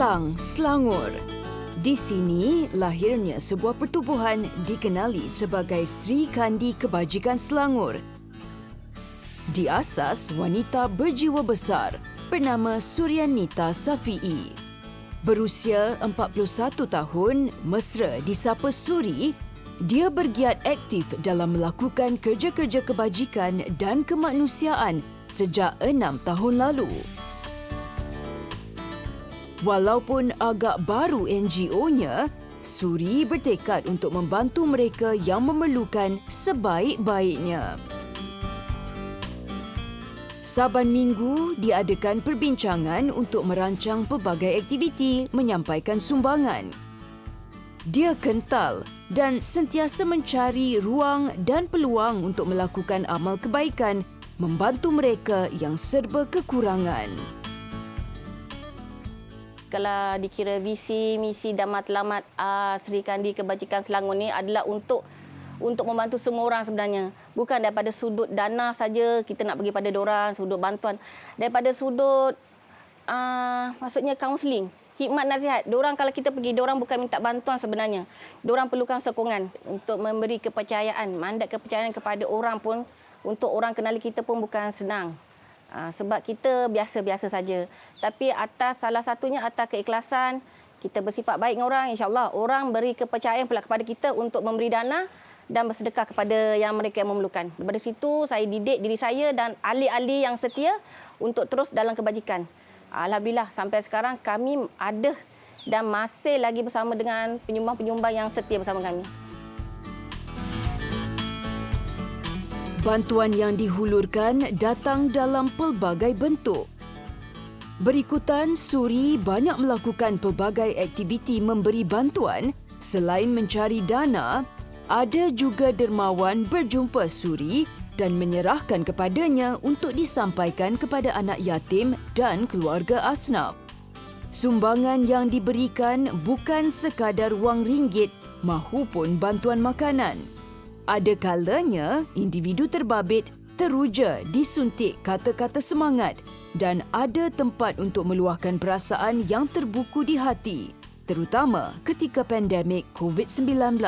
Klang, Selangor. Di sini lahirnya sebuah pertubuhan dikenali sebagai Sri Kandi Kebajikan Selangor. Diasas wanita berjiwa besar bernama Suryanita Safi'i. Berusia 41 tahun, mesra disapa Suri, dia bergiat aktif dalam melakukan kerja-kerja kebajikan dan kemanusiaan sejak 6 tahun lalu. Walaupun agak baru NGO-nya, Suri bertekad untuk membantu mereka yang memerlukan sebaik-baiknya. Saban minggu diadakan perbincangan untuk merancang pelbagai aktiviti menyampaikan sumbangan. Dia kental dan sentiasa mencari ruang dan peluang untuk melakukan amal kebaikan, membantu mereka yang serba kekurangan. Kalau dikira visi, misi dan matlamat Sri Kandi Kebajikan Selangor ni adalah untuk membantu semua orang sebenarnya. Bukan daripada sudut dana saja kita nak bagi pada diorang, sudut bantuan. Daripada sudut maksudnya kaunseling, hikmat nasihat. Diorang kalau kita pergi, diorang bukan minta bantuan sebenarnya. Diorang perlukan sokongan untuk memberi kepercayaan, mandat kepercayaan kepada orang pun, untuk orang kenali kita pun bukan senang. Sebab kita biasa-biasa saja. Tapi salah satunya atas keikhlasan, kita bersifat baik dengan orang, insya-Allah orang beri kepercayaan pula kepada kita untuk memberi dana dan bersedekah kepada yang mereka yang memerlukan. Daripada situ saya didik diri saya dan ahli-ahli yang setia untuk terus dalam kebajikan. Alhamdulillah sampai sekarang kami ada dan masih lagi bersama dengan penyumbang-penyumbang yang setia bersama kami. Bantuan yang dihulurkan datang dalam pelbagai bentuk. Berikutan, Suri banyak melakukan pelbagai aktiviti memberi bantuan. Selain mencari dana, ada juga dermawan berjumpa Suri dan menyerahkan kepadanya untuk disampaikan kepada anak yatim dan keluarga asnaf. Sumbangan yang diberikan bukan sekadar wang ringgit mahupun bantuan makanan. Ada kalanya individu terbabit teruja disuntik kata-kata semangat dan ada tempat untuk meluahkan perasaan yang terbuku di hati, terutama ketika pandemik COVID-19.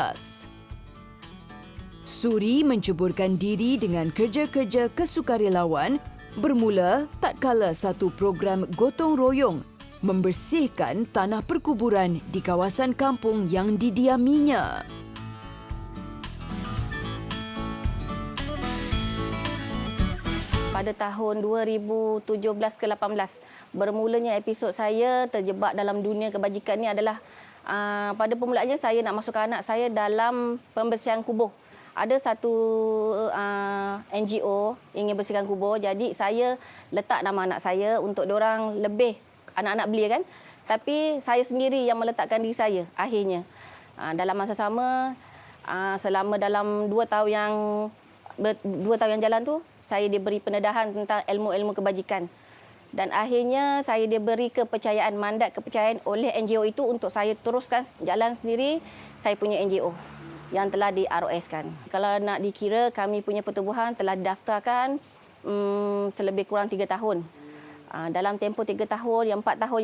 Suri menceburkan diri dengan kerja-kerja kesukarelawan bermula tatkala satu program gotong royong membersihkan tanah perkuburan di kawasan kampung yang didiaminya. Pada tahun 2017 ke 18, bermulanya episod saya terjebak dalam dunia kebajikan ni adalah pada permulaannya saya nak masukkan anak saya dalam pembersihan kubur. Ada satu NGO ingin bersihkan kubur, jadi saya letak nama anak saya untuk diorang lebih anak-anak belia kan. Tapi saya sendiri yang meletakkan diri saya akhirnya. Dalam masa sama, selama dalam 2 tahun yang jalan tu, saya diberi pendedahan tentang ilmu-ilmu kebajikan. Dan akhirnya saya diberi kepercayaan, mandat kepercayaan oleh NGO itu untuk saya teruskan jalan sendiri saya punya NGO yang telah di ROS-kan. Kalau nak dikira, kami punya pertubuhan telah didaftarkan selebih kurang 3 tahun. Dalam tempoh 3 tahun, yang 4 tahun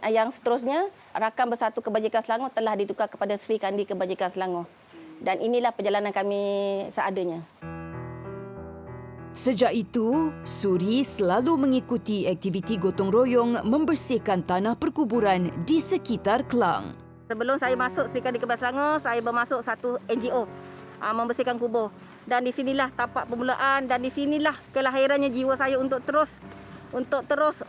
yang seterusnya, Rakam Bersatu Kebajikan Selangor telah ditukar kepada Sri Kandi Kebajikan Selangor. Dan inilah perjalanan kami seadanya. Sejak itu, Suri selalu mengikuti aktiviti gotong royong membersihkan tanah perkuburan di sekitar Klang. Sebelum saya masuk Sri Kandi Kebajikan Selangor, saya bermasuk satu NGO membersihkan kubur. Dan di sinilah tapak permulaan dan di sinilah kelahirannya jiwa saya untuk terus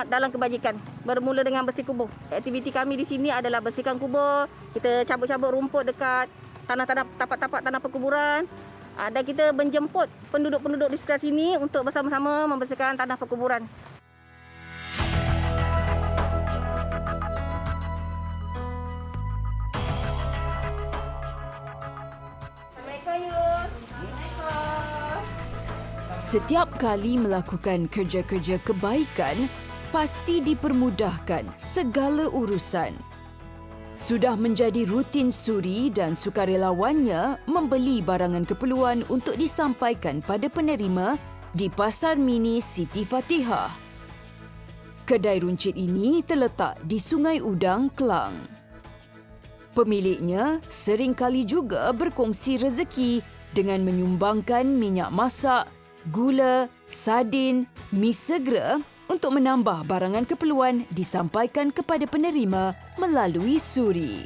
dalam kebajikan. Bermula dengan bersih kubur. Aktiviti kami di sini adalah bersihkan kubur. Kita cabut-cabut rumput dekat tapak-tapak tanah perkuburan. Dan kita menjemput penduduk-penduduk di sekitar sini untuk bersama-sama membersihkan tanah perkuburan. Setiap kali melakukan kerja-kerja kebaikan, pasti dipermudahkan segala urusan. Sudah menjadi rutin Suri dan sukarelawannya membeli barangan keperluan untuk disampaikan pada penerima di Pasar Mini Siti Fatihah. Kedai runcit ini terletak di Sungai Udang, Klang. Pemiliknya sering kali juga berkongsi rezeki dengan menyumbangkan minyak masak, gula, sardin, mi segera untuk menambah barangan keperluan disampaikan kepada penerima melalui suri.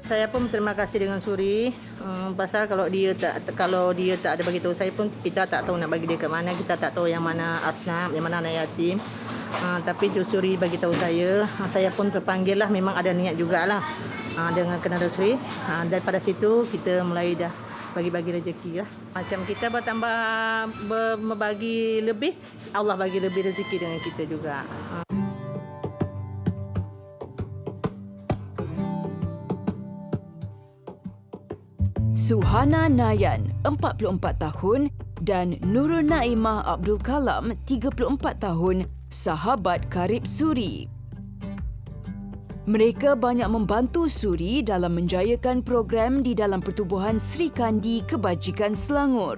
Saya pun terima kasih dengan Suri. Pasal kalau dia tak ada bagi tahu saya pun, kita tak tahu nak bagi dia ke mana, kita tak tahu yang mana asnaf, yang mana anak yatim. Tapi Suri bagi tahu saya pun terpanggil lah, memang ada niat jugalah dengan kenal Suri. Daripada situ kita mulai dah bagi-bagi rezeki lah. Macam kita bertambah membagi lebih, Allah bagi lebih rezeki dengan kita juga. Suhana Nayan, 44 tahun dan Nurul Naimah Abdul Kalam, 34 tahun, sahabat karib Suri. Mereka banyak membantu Suri dalam menjayakan program di dalam Pertubuhan Sri Kandi Kebajikan Selangor.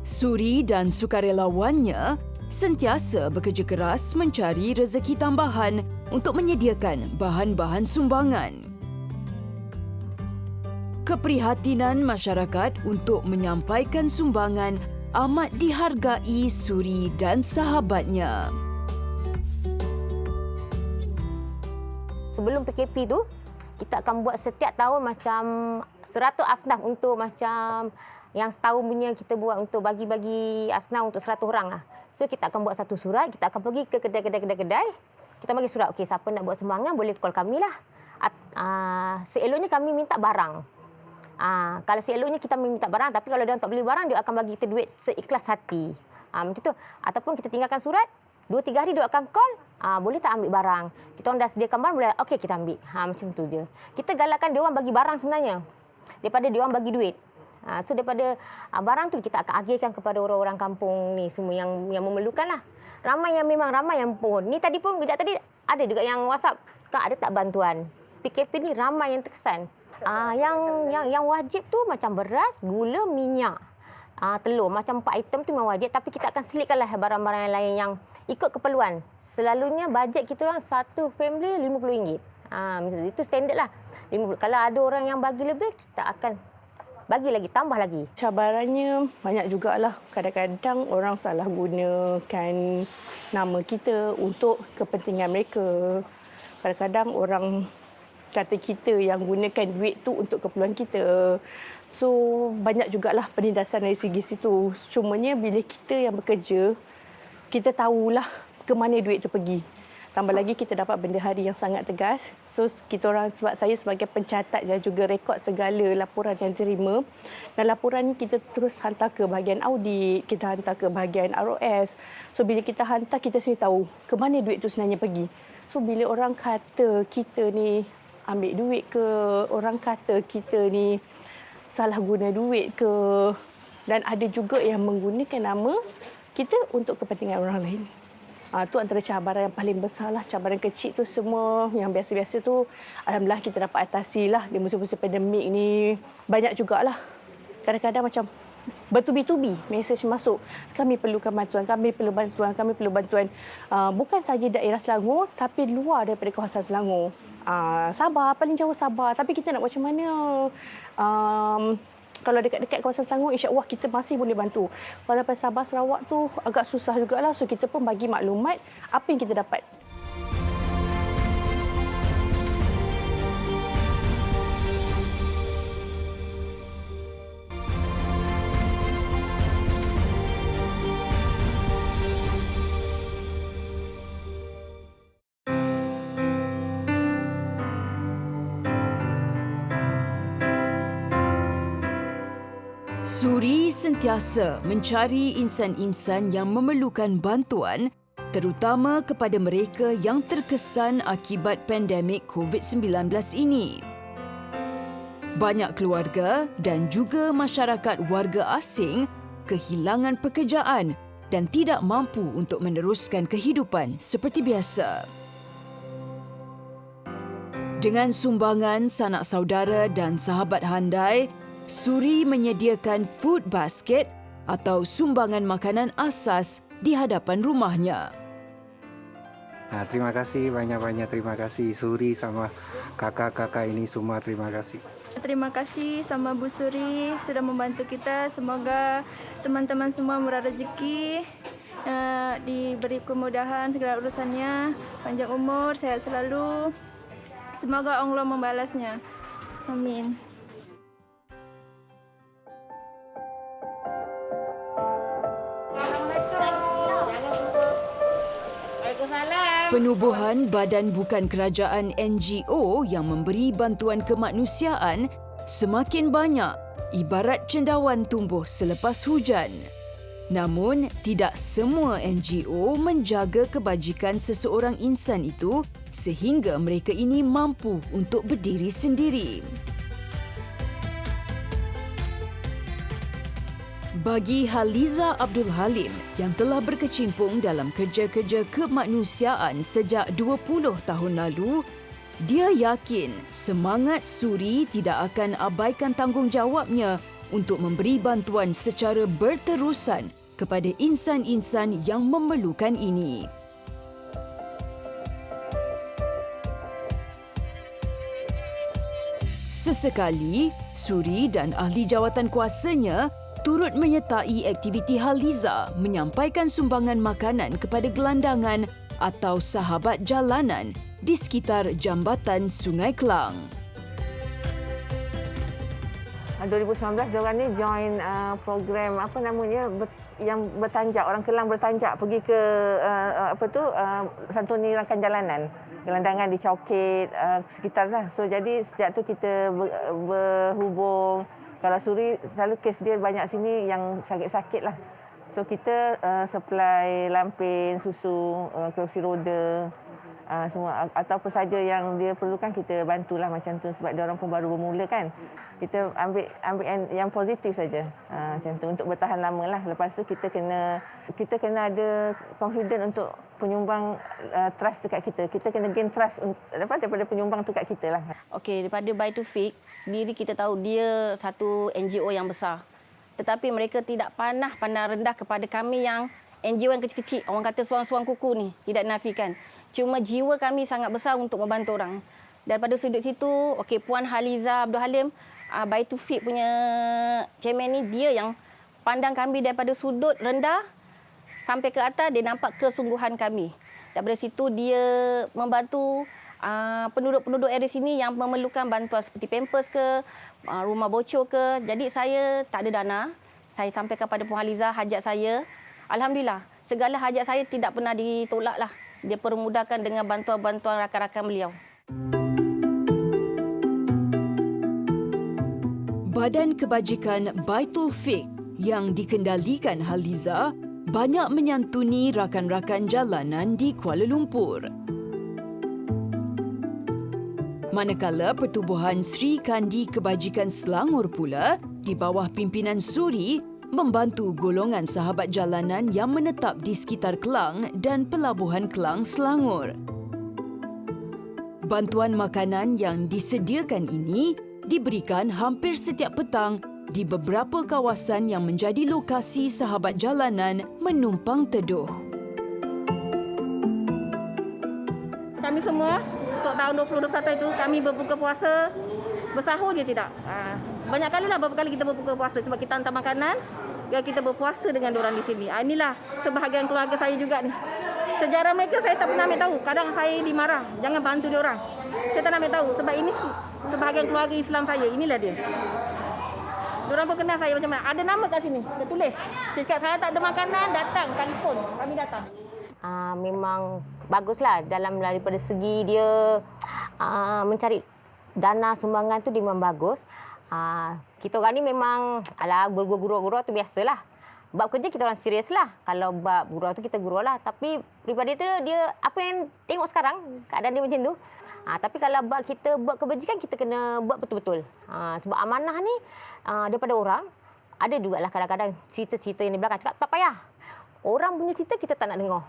Suri dan sukarelawannya sentiasa bekerja keras mencari rezeki tambahan untuk menyediakan bahan-bahan sumbangan. Keprihatinan masyarakat untuk menyampaikan sumbangan amat dihargai Suri dan sahabatnya. Sebelum PKP tu, kita akan buat setiap tahun macam 100 asnaf untuk macam yang setahun punya kita buat untuk bagi-bagi asnaf untuk 100 orang lah. So kita akan buat satu surat, kita akan pergi ke kedai-kedai. Kita bagi surat, okey siapa nak buat sumbangan boleh call kami lah. Seeloknya kami minta barang. Kalau seeloknya kita minta barang, tapi kalau dia tak beli barang, dia akan bagi kita duit seikhlas hati. Macam tu. Ataupun kita tinggalkan surat, 2-3 hari dia akan call, boleh tak ambil barang? Kita orang dah sediakan barang, boleh, okey kita ambil. Macam tu je. Kita galakkan dia orang bagi barang sebenarnya, daripada dia orang bagi duit. So daripada barang tu kita akan agihkan kepada orang-orang kampung ni semua yang memerlukan lah. Memang ramai yang pun. Ni tadi pun, kejap tadi ada juga yang WhatsApp, Kak ada tak bantuan? PKP ni ramai yang terkesan. Yang wajib tu macam beras, gula, minyak, telur. Macam 4 item tu memang wajib. Tapi kita akan selitkanlah barang-barang yang lain yang ikut keperluan. Selalunya bajet kita orang satu family RM50. Itu standard lah. 50. Kalau ada orang yang bagi lebih, kita akan bagi lagi, tambah lagi. Cabarannya banyak jugalah. Kadang-kadang orang salah gunakan nama kita untuk kepentingan mereka. Kadang-kadang orang kata kita yang gunakan duit tu untuk keperluan kita. So, banyak jugalah penindasan dari segi situ. Cumanya bila kita yang bekerja, kita tahulah ke mana duit tu pergi. Tambah lagi kita dapat benda hari yang sangat tegas. So, kita orang, sebab saya sebagai pencatat dan juga rekod segala laporan yang terima. Dan laporan ni kita terus hantar ke bahagian audit, kita hantar ke bahagian ROS. So, bila kita hantar, kita sendiri tahu ke mana duit tu sebenarnya pergi. So, bila orang kata kita ni ambil duit ke, orang kata kita ni salah guna duit ke, dan ada juga yang menggunakan nama kita untuk kepentingan orang lain. Itu antara cabaran yang paling besar lah. Cabaran kecil tu semua, yang biasa-biasa tu, alhamdulillah kita dapat atasi lah. Di musim-musim pandemik ni, banyak jugalah. Kadang-kadang macam bertubi-tubi mesej masuk. Kami perlukan bantuan, kami perlu bantuan, kami perlu bantuan. Bukan sahaja daerah Selangor, tapi luar daripada kawasan Selangor. Sabah, paling jauh Sabah. Tapi kita nak buat macam mana? Kalau dekat-dekat kawasan Selangor, insya-Allah kita masih boleh bantu. Kalau daripada Sabah, Sarawak tu agak susah jugalah. So kita pun bagi maklumat apa yang kita dapat. Suri sentiasa mencari insan-insan yang memerlukan bantuan, terutama kepada mereka yang terkesan akibat pandemik COVID-19 ini. Banyak keluarga dan juga masyarakat warga asing kehilangan pekerjaan dan tidak mampu untuk meneruskan kehidupan seperti biasa. Dengan sumbangan sanak saudara dan sahabat handai, Suri menyediakan food basket atau sumbangan makanan asas di hadapan rumahnya. Terima kasih banyak-banyak, terima kasih Suri sama kakak-kakak ini semua, terima kasih. Terima kasih sama Bu Suri sudah membantu kita. Semoga teman-teman semua murah rezeki, diberi kemudahan segala urusannya, panjang umur, sehat selalu. Semoga Allah membalasnya. Amin. Penubuhan badan bukan kerajaan NGO yang memberi bantuan kemanusiaan semakin banyak, ibarat cendawan tumbuh selepas hujan. Namun, tidak semua NGO menjaga kebajikan seseorang insan itu sehingga mereka ini mampu untuk berdiri sendiri. Bagi Haliza Abdul Halim yang telah berkecimpung dalam kerja-kerja kemanusiaan sejak 20 tahun lalu, dia yakin semangat Suri tidak akan abaikan tanggungjawabnya untuk memberi bantuan secara berterusan kepada insan-insan yang memerlukan ini. Sesekali, Suri dan ahli jawatan kuasanya turut menyertai aktiviti Haliza menyampaikan sumbangan makanan kepada gelandangan atau sahabat jalanan di sekitar jambatan Sungai Klang. 2019 diorang ni join program apa namanya yang bertanjak, orang Kelang bertanjak pergi ke santuni rakan jalanan, gelandangan di Chowkit sekitar lah. So jadi sejak tu kita berhubung. Kalau Suri selalu kes dia banyak sini yang sakit-sakit lah. So kita supply lampin, susu, kerusi roda, semua atau apa saja yang dia perlukan kita bantulah macam tu sebab dia orang pun baru bermula kan. Kita ambil yang positif saja. Macam tu untuk bertahan lama lah. Lepas tu kita kena ada confident untuk penyumbang trust dekat kita. Kita kena gain trust daripada penyumbang tu kat kita lah. Okey, daripada Buy to Feed sendiri kita tahu dia satu NGO yang besar. Tetapi mereka tidak pandang rendah kepada kami yang NGO yang kecil-kecil. Orang kata suang-suang kuku ni, tidak nafikan. Cuma jiwa kami sangat besar untuk membantu orang. Daripada sudut situ, okey, Puan Haliza Abdul Halim, Buy to Feed punya chairman ni, dia yang pandang kami daripada sudut rendah sampai ke atas, dia nampak kesungguhan kami. Daripada situ dia membantu penduduk-penduduk area sini yang memerlukan bantuan seperti pampers ke, rumah bocor ke. Jadi saya tak ada dana. Saya sampaikan kepada Puan Haliza hajat saya. Alhamdulillah, segala hajat saya tidak pernah ditolak lah. Dia permudahkan dengan bantuan-bantuan rakan-rakan beliau. Badan Kebajikan Baitul Fiqh yang dikendalikan Haliza banyak menyantuni rakan-rakan jalanan di Kuala Lumpur. Manakala Pertubuhan Sri Kandi Kebajikan Selangor pula di bawah pimpinan Suri membantu golongan sahabat jalanan yang menetap di sekitar Kelang dan Pelabuhan Kelang, Selangor. Bantuan makanan yang disediakan ini diberikan hampir setiap petang di beberapa kawasan yang menjadi lokasi sahabat jalanan menumpang teduh. Kami semua untuk tahun 2021 itu kami berbuka puasa, bersahur je tidak. Banyak kali lah beberapa kali kita berbuka puasa sebab kita hantar makanan dan kita berpuasa dengan diorang di sini. Inilah sebahagian keluarga saya juga ni. Sejarah mereka saya tak pernah ambil tahu. Kadang saya dimarah, jangan bantu diorang. Saya tak nak ambil tahu sebab ini sebahagian keluarga Islam saya. Inilah dia. Diorang pun kenal saya macam mana. Ada nama kat sini, dia tulis. Cakap saya tak ada makanan, datang, telefon. Kami datang. Memang baguslah daripada segi dia mencari dana sumbangan tu dia memang bagus. Kita orang ni memang guru-guru tu biasalah. Bab kerja kita orang serius lah. Kalau bab guru tu kita guru lah. Tapi pribadi tu dia apa yang tengok sekarang keadaan dia macam tu. Tapi kalau kita buat kebajikan kita kena buat betul-betul. Sebab amanah ni daripada orang ada jugalah kadang-kadang cerita-cerita yang di belakang cakap tak payah. Orang punya cerita kita tak nak dengar.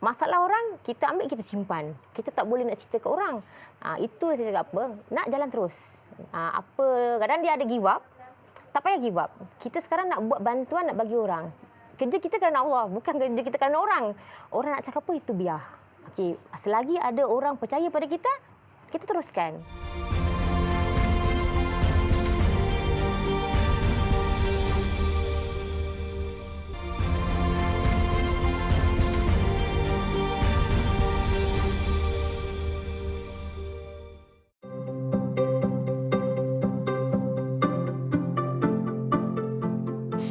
Masalah orang kita ambil kita simpan. Kita tak boleh nak cerita ke orang. Itu saya cakap apa? Nak jalan terus. Kadang dia ada give up. tak payah give up. Kita sekarang nak buat bantuan, nak bagi orang. Kerja kita kerana Allah, bukan kerja kita kerana orang. Orang nak cakap apa, itu biar. Okey, selagi ada orang percaya pada kita, kita teruskan.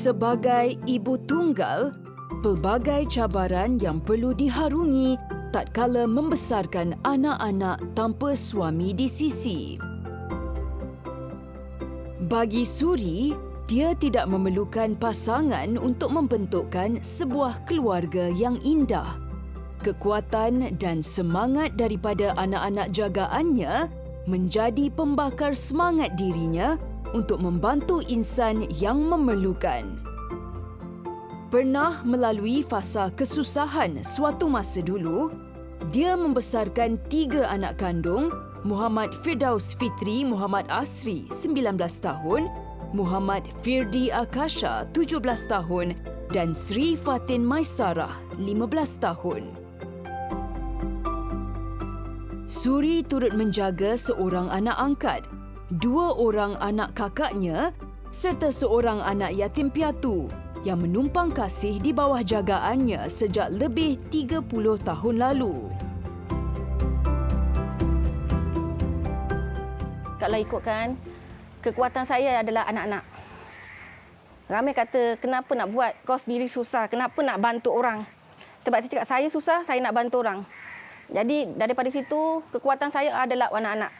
Sebagai ibu tunggal, pelbagai cabaran yang perlu diharungi tatkala membesarkan anak-anak tanpa suami di sisi. Bagi Suri, dia tidak memerlukan pasangan untuk membentukkan sebuah keluarga yang indah. Kekuatan dan semangat daripada anak-anak jagaannya menjadi pembakar semangat dirinya untuk membantu insan yang memerlukan. Pernah melalui fasa kesusahan suatu masa dulu, dia membesarkan 3 anak kandung, Muhammad Firdaus Fitri Muhammad Asri 19 tahun, Muhammad Firdi Akasha 17 tahun dan Sri Fatin Maisarah 15 tahun. Suri turut menjaga seorang anak angkat, 2 orang anak kakaknya serta seorang anak yatim piatu yang menumpang kasih di bawah jagaannya sejak lebih 30 tahun lalu. Kalau ikutkan, kekuatan saya adalah anak-anak. Ramai kata, kenapa nak buat? Kau sendiri susah, kenapa nak bantu orang? Sebab saya cakap, saya susah, saya nak bantu orang. Jadi daripada situ, kekuatan saya adalah anak-anak.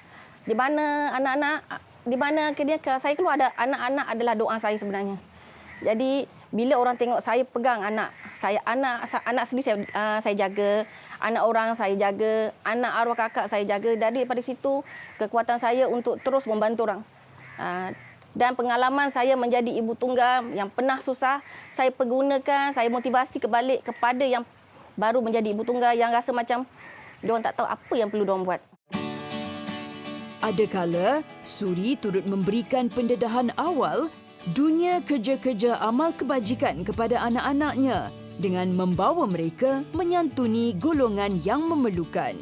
Di mana anak-anak, di mana kalau saya keluar, ada anak-anak adalah doa saya sebenarnya. Jadi bila orang tengok saya pegang anak sendiri saya jaga, anak orang saya jaga, anak arwah kakak saya jaga. Jadi daripada situ kekuatan saya untuk terus membantu orang. Dan pengalaman saya menjadi ibu tunggal yang pernah susah, saya pergunakan, saya motivasi kebalik kepada yang baru menjadi ibu tunggal yang rasa macam diorang tak tahu apa yang perlu diorang buat. Ada kala, Suri turut memberikan pendedahan awal dunia kerja-kerja amal kebajikan kepada anak-anaknya dengan membawa mereka menyantuni golongan yang memerlukan.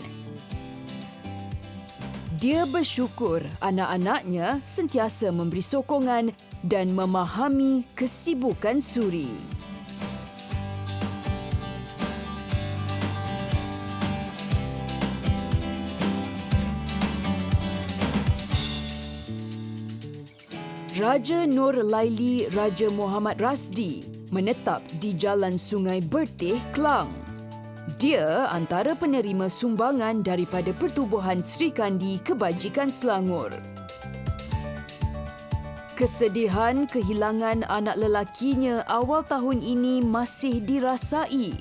Dia bersyukur anak-anaknya sentiasa memberi sokongan dan memahami kesibukan Suri. Raja Nur Laili Raja Muhammad Rasdi menetap di Jalan Sungai Bertih, Klang. Dia antara penerima sumbangan daripada Pertubuhan Sri Kandi Kebajikan Selangor. Kesedihan kehilangan anak lelakinya awal tahun ini masih dirasai.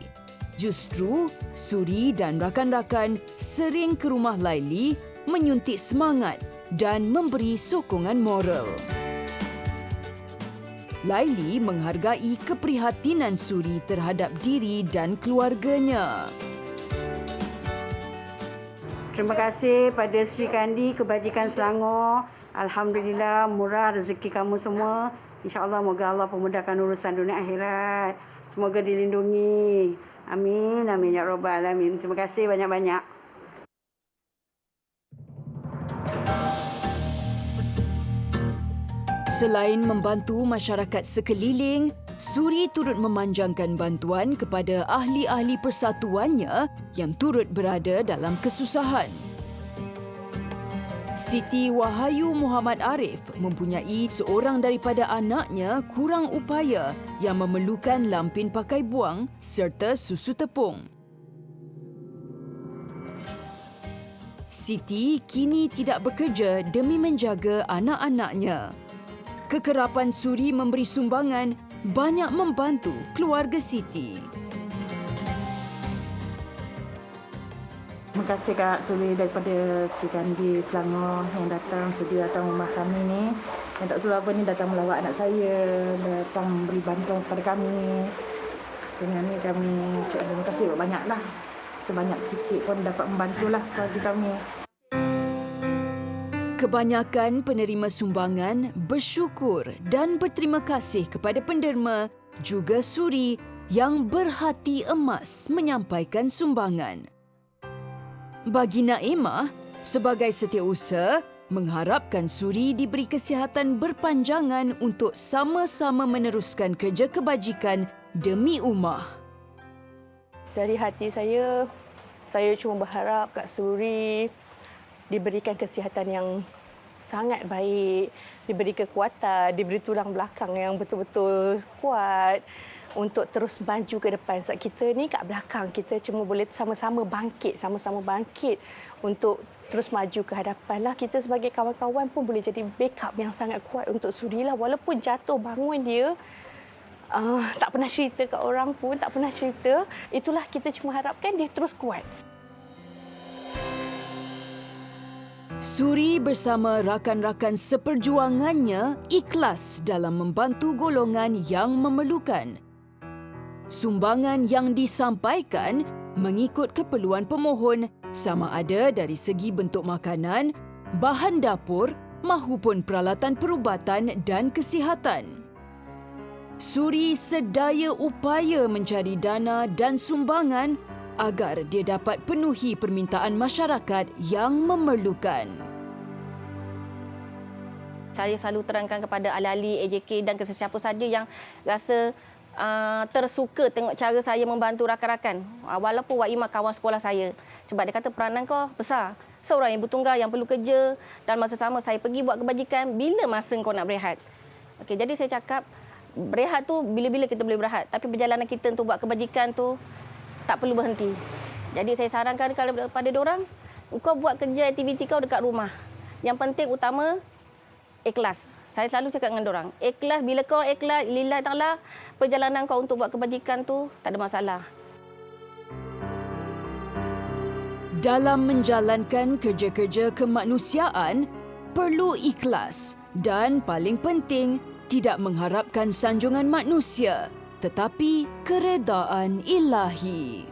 Justru, Suri dan rakan-rakan sering ke rumah Laili menyuntik semangat dan memberi sokongan moral. Laili menghargai keprihatinan Suri terhadap diri dan keluarganya. Terima kasih pada Sri Kandi Kebajikan Selangor. Alhamdulillah murah rezeki kamu semua. InsyaAllah moga Allah pemudahkan urusan dunia akhirat. Semoga dilindungi. Amin. Amin ya Rabbal Alamin. Terima kasih banyak-banyak. Selain membantu masyarakat sekeliling, Suri turut memanjangkan bantuan kepada ahli-ahli persatuannya yang turut berada dalam kesusahan. Siti Wahayu Muhammad Arif mempunyai seorang daripada anaknya kurang upaya yang memerlukan lampin pakai buang serta susu tepung. Siti kini tidak bekerja demi menjaga anak-anaknya. Kekerapan Suri memberi sumbangan banyak membantu keluarga Siti. Terima kasih Kak Suri daripada Sri Kandi Selangor yang datang sedia datang rumah kami ni. Yang tak sebab apa ni datang melawat anak saya, datang beri bantuan kepada kami. Dengan ni kami terima kasih banyaklah. Sebanyak sikit pun dapat membantulah keluarga kami. Kebanyakan penerima sumbangan bersyukur dan berterima kasih kepada penderma juga suri yang berhati emas menyampaikan sumbangan. Bagi Naimah, sebagai setiausaha, mengharapkan suri diberi kesihatan berpanjangan untuk sama-sama meneruskan kerja kebajikan demi ummah. Dari hati saya cuma berharap Kak Suri diberikan kesihatan yang sangat baik, diberi kekuatan, diberi tulang belakang yang betul-betul kuat untuk terus maju ke depan. Sebab kita ni kat belakang, kita cuma boleh sama-sama bangkit untuk terus maju ke hadapan lah. Kita sebagai kawan-kawan pun boleh jadi backup yang sangat kuat untuk Suri lah. Walaupun jatuh bangun dia, tak pernah cerita kat orang pun, tak pernah cerita. Itulah kita cuma harapkan dia terus kuat. Suri bersama rakan-rakan seperjuangannya ikhlas dalam membantu golongan yang memerlukan. Sumbangan yang disampaikan mengikut keperluan pemohon sama ada dari segi bentuk makanan, bahan dapur mahupun peralatan perubatan dan kesihatan. Suri sedaya upaya mencari dana dan sumbangan agar dia dapat penuhi permintaan masyarakat yang memerlukan. Saya selalu terangkan kepada ahli-ahli AJK dan sesiapa saja yang rasa tersuka tengok cara saya membantu rakan-rakan. Walaupun Wak Imah kawan sekolah saya. Sebab dia kata peranan kau besar. Seorang ibu tunggal yang perlu kerja dan masa sama saya pergi buat kebajikan, bila masa kau nak berehat? Okey, jadi saya cakap berehat tu bila-bila kita boleh berehat. Tapi perjalanan kita untuk buat kebajikan tu tak perlu berhenti. Jadi saya sarankan kepada diorang, kau buat kerja aktiviti kau dekat rumah. Yang penting utama ikhlas. Saya selalu cakap dengan diorang, ikhlas, bila kau ikhlas lillahi ta'ala, perjalanan kau untuk buat kebajikan tu tak ada masalah. Dalam menjalankan kerja-kerja kemanusiaan, perlu ikhlas dan paling penting tidak mengharapkan sanjungan manusia, tetapi keredaan ilahi.